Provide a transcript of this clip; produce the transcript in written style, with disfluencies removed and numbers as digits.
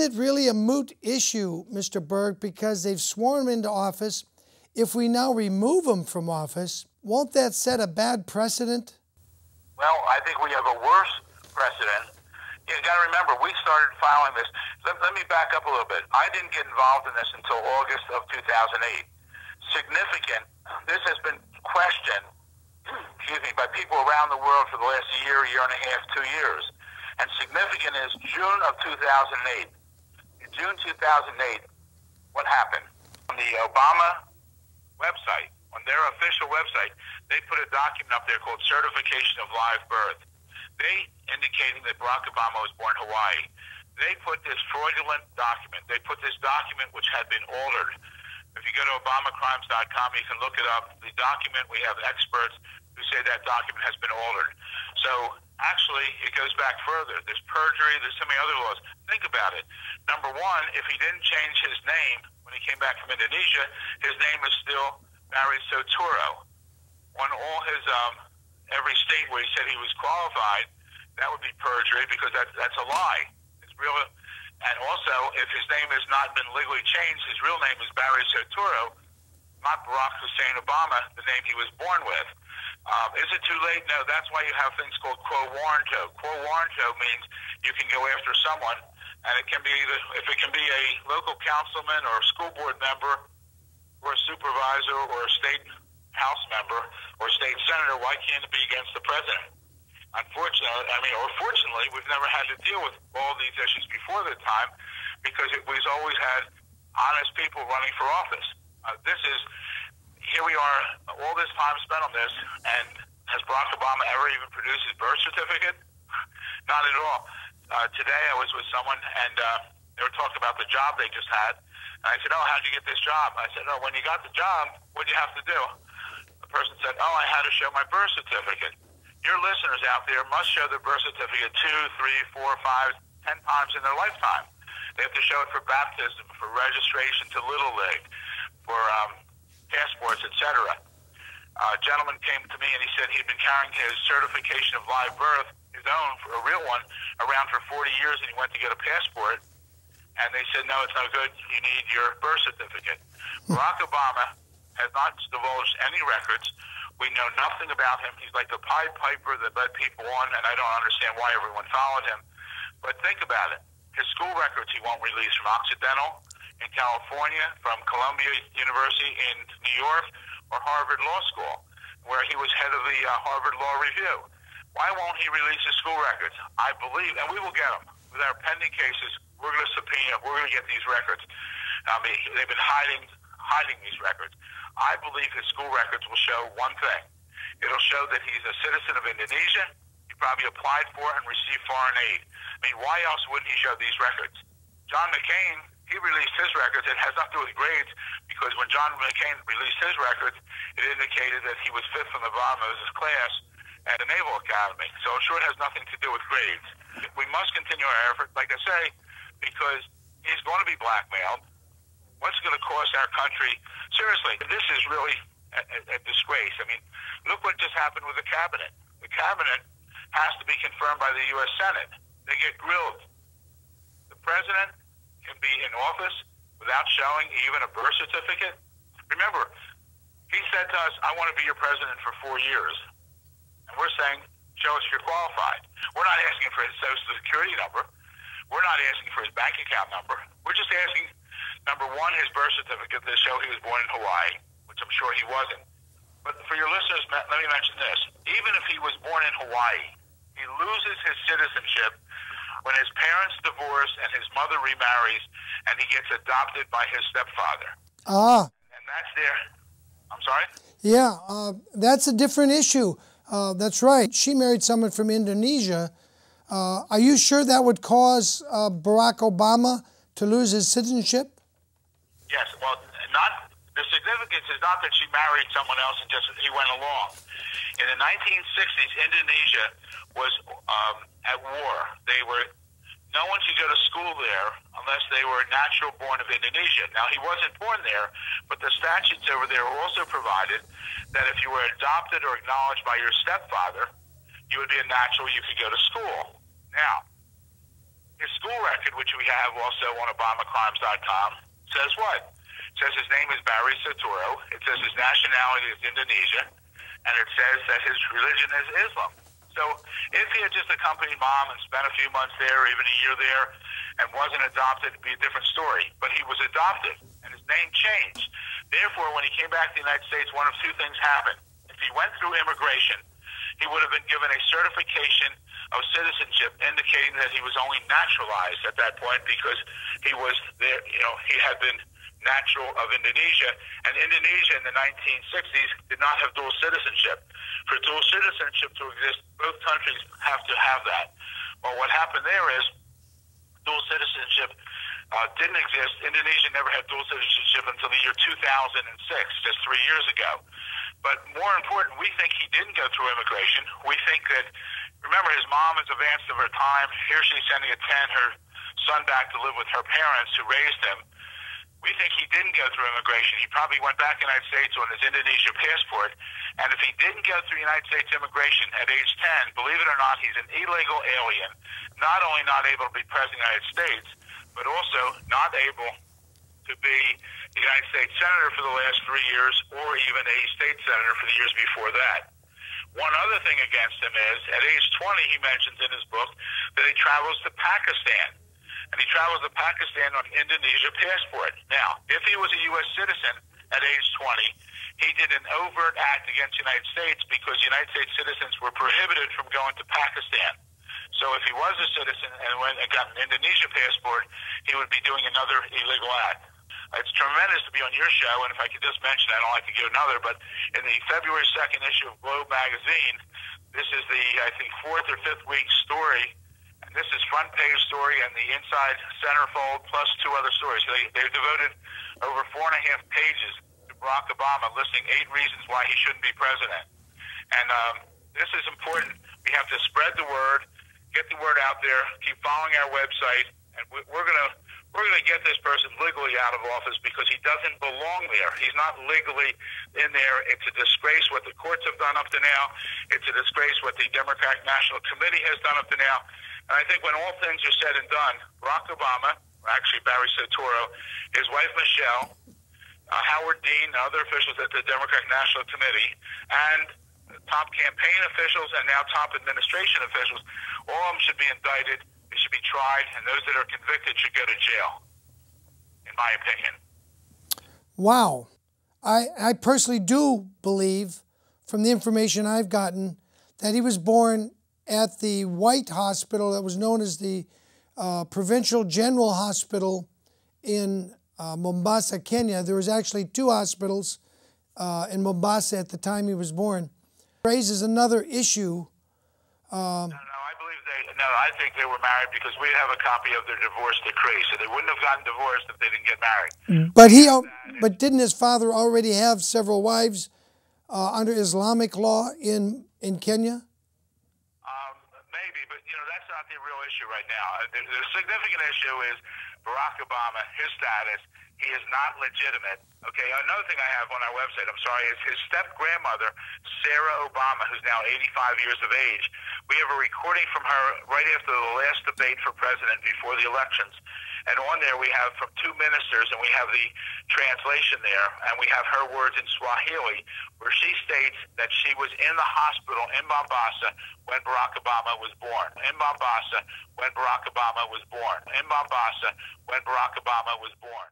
Is it really a moot issue, Mr. Berg, because they've sworn him into office? If we now remove him from office, won't that set a bad precedent? Well, I think we have a worse precedent. You got to remember, we started filing this. Let me back up a little bit. I didn't get involved in this until August of 2008. Significant. This has been questioned, by people around the world for the last year and a half, 2 years. And significant is June of 2008. In June 2008, what happened? On the Obama website, on their official website, they put a document up there called Certification of Live Birth. They indicating that Barack Obama was born in Hawaii. They put this fraudulent document. They put this document which had been altered. If you go to obamacrimes.com, you can look it up. The document, we have experts who say that document has been altered. So actually, it goes back further. There's perjury. There's so many other laws. Think about it. Number one, if he didn't change his name when he came back from Indonesia, his name is still Barry Soetoro. On all his every state where he said he was qualified, that would be perjury because that's a lie. It's real. And also, if his name has not been legally changed, his real name is Barry Soetoro, not Barack Hussein Obama, the name he was born with. Is it too late? No, that's why you have things called quo warranto. Quo warranto means you can go after someone, and it can be either, if it can be a local councilman or a school board member or a supervisor or a state house member or a state senator, why can't it be against the president? Unfortunately, or fortunately, we've never had to deal with all these issues before the time because we've always had honest people running for office. Here we are, all this time spent on this, and has Barack Obama ever even produced his birth certificate? Not at all. Today I was with someone, and they were talking about the job they just had. And I said, oh, how'd you get this job? I said, oh, when you got the job, what'd you have to do? The person said, oh, I had to show my birth certificate. Your listeners out there must show their birth certificate 2, 3, 4, 5, 10 times in their lifetime. They have to show it for baptism, for registration to Little League, for passports, etc. A gentleman came to me and he said he'd been carrying his certification of live birth, his own, for a real one, around for 40 years, and he went to get a passport, and they said, no, it's no good, you need your birth certificate. Barack Obama has not divulged any records. We know nothing about him. He's like the Pied Piper that led people on, and I don't understand why everyone followed him. But think about it. His school records he won't release from Occidental in California, from Columbia University in New York, or Harvard Law School, where he was head of the Harvard Law Review. Why won't he release his school records? I believe, and we will get them. With our pending cases, we're going to subpoena, we're going to get these records. They've been hiding these records. I believe his school records will show one thing. It'll show that he's a citizen of Indonesia. He probably applied for and received foreign aid. I mean, why else wouldn't he show these records? John McCain, he released his records. It has nothing to do with grades because when John McCain released his records, it indicated that he was fifth from the bottom of his class at the Naval Academy. So I'm sure it has nothing to do with grades. We must continue our effort, like I say, because he's going to be blackmailed. What's it going to cost our country? Seriously, this is really a disgrace. I mean, look what just happened with the cabinet. The cabinet has to be confirmed by the U.S. Senate. They get grilled. The president can be in office without showing even a birth certificate. Remember, he said to us, I want to be your president for 4 years. And we're saying, show us you're qualified. We're not asking for his Social Security number. We're not asking for his bank account number. We're just asking, number one, his birth certificate to show he was born in Hawaii, which I'm sure he wasn't. But for your listeners, let me mention this. Even if he was born in Hawaii, he loses his citizenship when his parents divorce and his mother remarries and he gets adopted by his stepfather. And that's there. I'm sorry? Yeah, that's a different issue. That's right. She married someone from Indonesia. Are you sure that would cause Barack Obama to lose his citizenship? Yes. Well, the significance is not that she married someone else and just he went along. In the 1960s, Indonesia was at war. No one could go to school there unless they were natural born of Indonesia. Now, he wasn't born there, but the statutes over there also provided that if you were adopted or acknowledged by your stepfather, you would be a natural, you could go to school. Now, His school record, which we have also on ObamaCrimes.com, says what? It says his name is Barry Soetoro. It says his nationality is Indonesia, and it says that his religion is Islam. So if he had just accompanied mom and spent a few months there, or even a year there, and wasn't adopted, it'd be a different story. But he was adopted, and his name changed. Therefore, when he came back to the United States, one of two things happened. If he went through immigration, he would have been given a certification of citizenship indicating that he was only naturalized at that point because he was there, he had been natural of Indonesia, and Indonesia in the 1960s did not have dual citizenship. For dual citizenship to exist, both countries have to have that. Well, what happened there is dual citizenship didn't exist. Indonesia never had dual citizenship until the year 2006, just 3 years ago. But more important, we think he didn't go through immigration. We think that, remember, his mom is advanced of her time. Here she's sending her son back to live with her parents who raised him. We think he didn't go through immigration. He probably went back to the United States on his Indonesia passport. And if he didn't go through United States immigration at age 10, believe it or not, he's an illegal alien, not only not able to be president of the United States, but also not able to be the United States Senator for the last 3 years or even a state senator for the years before that. One other thing against him is, at age 20, he mentions in his book that he travels to Pakistan. And he travels to Pakistan on an Indonesia passport. Now, if he was a U.S. citizen at age 20, he did an overt act against the United States because United States citizens were prohibited from going to Pakistan. So if he was a citizen and went and got an Indonesia passport, he would be doing another illegal act. It's tremendous to be on your show, and if I could just mention, I don't like to give another, but in the February 2nd issue of Globe magazine, this is the, I think, 4th or 5th week story. This is front page story and the inside centerfold plus 2 other stories. They've devoted over 4.5 pages to Barack Obama listing 8 reasons why he shouldn't be president. And this is important. We have to spread the word, get the word out there, keep following our website, and we're gonna get this person legally out of office because he doesn't belong there. He's not legally in there. It's a disgrace what the courts have done up to now. It's a disgrace what the Democratic National Committee has done up to now. And I think when all things are said and done, Barack Obama, actually Barry Soetoro, his wife Michelle, Howard Dean, and other officials at the Democratic National Committee, and top campaign officials and now top administration officials, all of them should be indicted, they should be tried, and those that are convicted should go to jail, in my opinion. Wow. I personally do believe, from the information I've gotten, that he was born at the White Hospital that was known as the Provincial General Hospital in Mombasa, Kenya. There was actually 2 hospitals in Mombasa at the time he was born. Raises another issue. I think they were married because we have a copy of their divorce decree, so they wouldn't have gotten divorced if they didn't get married. But didn't his father already have several wives under Islamic law in Kenya? Maybe, but that's not the real issue right now. The significant issue is Barack Obama, his status. He is not legitimate. Okay, another thing I have on our website, I'm sorry, is his step-grandmother, Sarah Obama, who's now 85 years of age. We have a recording from her right after the last debate for president before the elections. And on there we have from 2 ministers, and we have the translation there, and we have her words in Swahili, where she states that she was in the hospital in Mombasa when Barack Obama was born. In Mombasa when Barack Obama was born. In Mombasa when Barack Obama was born.